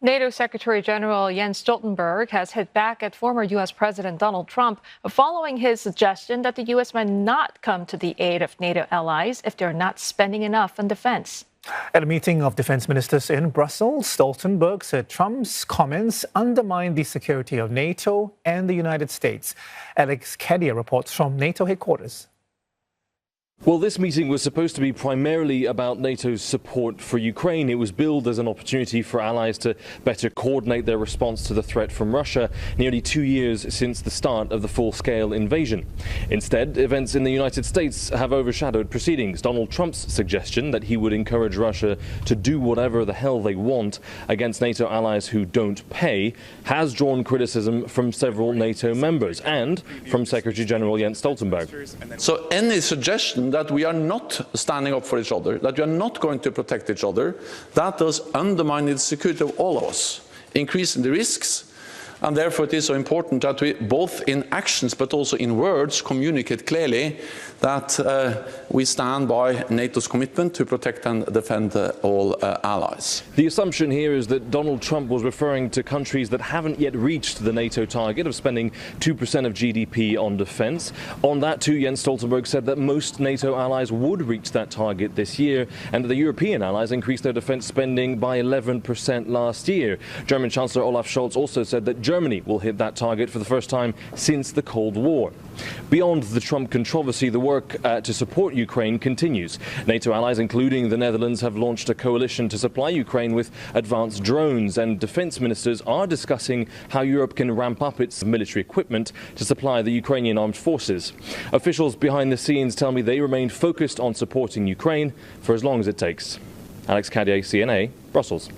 NATO Secretary General Jens Stoltenberg has hit back at former U.S. President Donald Trump following his suggestion that the U.S. might not come to the aid of NATO allies if they're not spending enough on defense. At a meeting of defense ministers in Brussels, Stoltenberg said Trump's comments undermine the security of NATO and the United States. Alex Cadier reports from NATO headquarters. Well, this meeting was supposed to be primarily about NATO's support for Ukraine. It was billed as an opportunity for allies to better coordinate their response to the threat from Russia, nearly 2 years since the start of the full-scale invasion. Instead, events in the United States have overshadowed proceedings. Donald Trump's suggestion that he would encourage Russia to do whatever the hell they want against NATO allies who don't pay has drawn criticism from several NATO members and from Secretary General Jens Stoltenberg. So any suggestion that we are not standing up for each other, that we are not going to protect each other, that does undermine the security of all of us, increasing the risks. And therefore it is so important that we, both in actions but also in words, communicate clearly that we stand by NATO's commitment to protect and defend all allies. The assumption here is that Donald Trump was referring to countries that haven't yet reached the NATO target of spending 2% of GDP on defense. On that too, Jens Stoltenberg said that most NATO allies would reach that target this year, and that the European allies increased their defense spending by 11% last year. German Chancellor Olaf Scholz also said that Germany will hit that target for the first time since the Cold War. Beyond the Trump controversy, the work to support Ukraine continues. NATO allies, including the Netherlands, have launched a coalition to supply Ukraine with advanced drones, and defense ministers are discussing how Europe can ramp up its military equipment to supply the Ukrainian armed forces. Officials behind the scenes tell me they remain focused on supporting Ukraine for as long as it takes. Alex Cadier, CNA, Brussels.